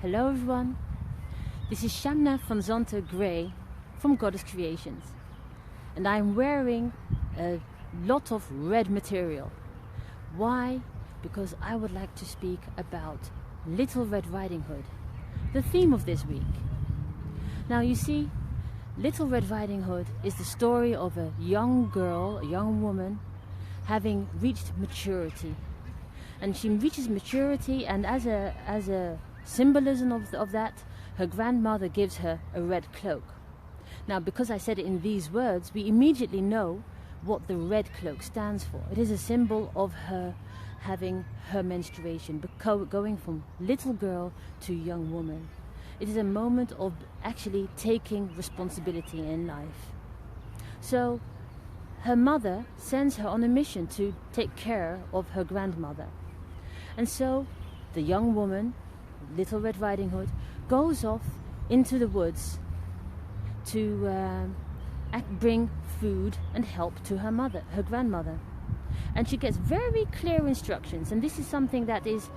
Hello everyone, this is Shamna van Zanten Gray from Goddess Creations, and I'm wearing a lot of red material. Why? Because I would like to speak about Little Red Riding Hood, the theme of this week. Now you see, Little Red Riding Hood is the story of a young girl, a young woman, having reached maturity. And she reaches maturity, and as a symbolism of that, her grandmother gives her a red cloak. Now, because I said it in these words, we immediately know what the red cloak stands for. It is a symbol of her having her menstruation, going from little girl to young woman. It is a moment of actually taking responsibility in life. So her mother sends her on a mission to take care of her grandmother. And so the young woman, Little Red Riding Hood, goes off into the woods to bring food and help to her grandmother. And she gets very clear instructions, and this is something that is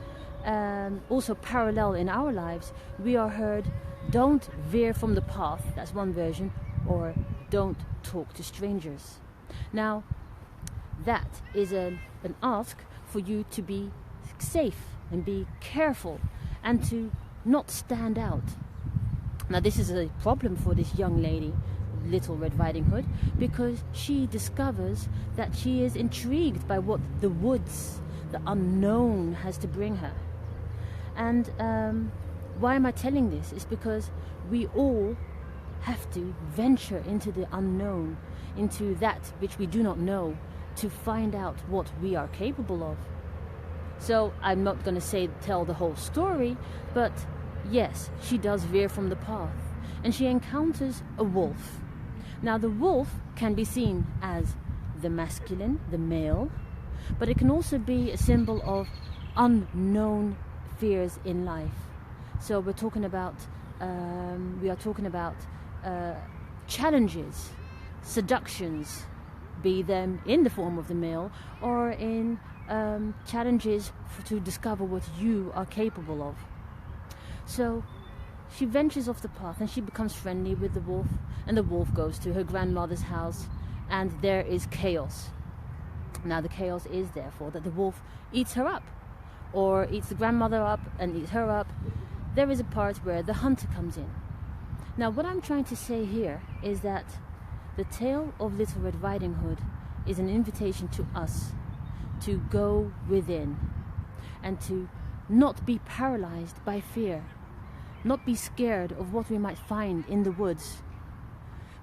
also parallel in our lives. We are heard, don't veer from the path, that's one version, or don't talk to strangers. Now, that is an ask for you to be safe and be careful and to not stand out. Now, this is a problem for this young lady, Little Red Riding Hood, because she discovers that she is intrigued by what the woods, the unknown, has to bring her. And why am I telling this? It's because we all have to venture into the unknown, into that which we do not know, to find out what we are capable of. So I'm not going to tell the whole story, but yes, she does veer from the path, and she encounters a wolf. Now, the wolf can be seen as the masculine, the male, but it can also be a symbol of unknown fears in life. So we are talking about challenges, seductions, be them in the form of the male or in challenges to discover what you are capable of. So she ventures off the path and she becomes friendly with the wolf, and the wolf goes to her grandmother's house, and there is chaos. Now, the chaos is therefore that the wolf eats her up, or eats the grandmother up and eats her up. There is a part where the hunter comes in. Now, what I'm trying to say here is that the tale of Little Red Riding Hood is an invitation to us to go within and to not be paralyzed by fear, not be scared of what we might find in the woods.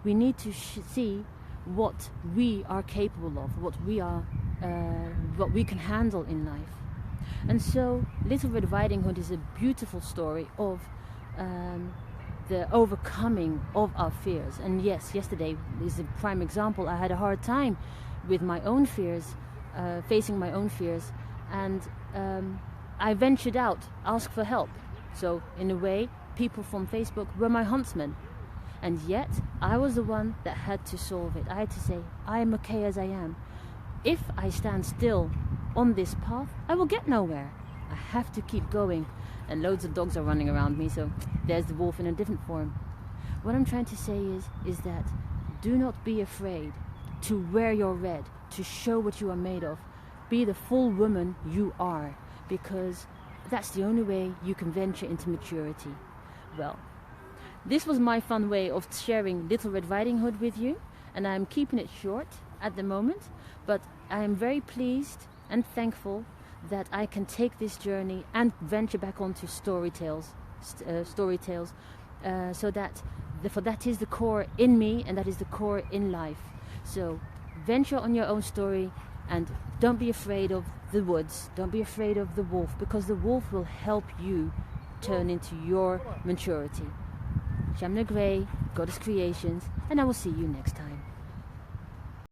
We need to see what we are capable of, what we can handle in life. And so Little Red Riding Hood is a beautiful story of the overcoming of our fears. And yes, yesterday is a prime example. I had a hard time with my own fears, facing my own fears, and I ventured out, asked for help. So in a way, people from Facebook were my huntsmen, and yet I was the one that had to solve it. I had to say, I am okay as I am. If I stand still on this path, I will get nowhere. I have to keep going. And loads of dogs are running around me, so there's the wolf in a different form. What I'm trying to say is that do not be afraid to wear your red, to show what you are made of. Be the full woman you are, because that's the only way you can venture into maturity. Well, this was my fun way of sharing Little Red Riding Hood with you, and I'm keeping it short at the moment, but I am very pleased and thankful that I can take this journey and venture back onto story tales, so that is the core in me, and that is the core in life. So venture on your own story, and don't be afraid of the woods, don't be afraid of the wolf, because the wolf will help you turn into your maturity. Shamna Gray, Goddess Creations, and I will see you next time.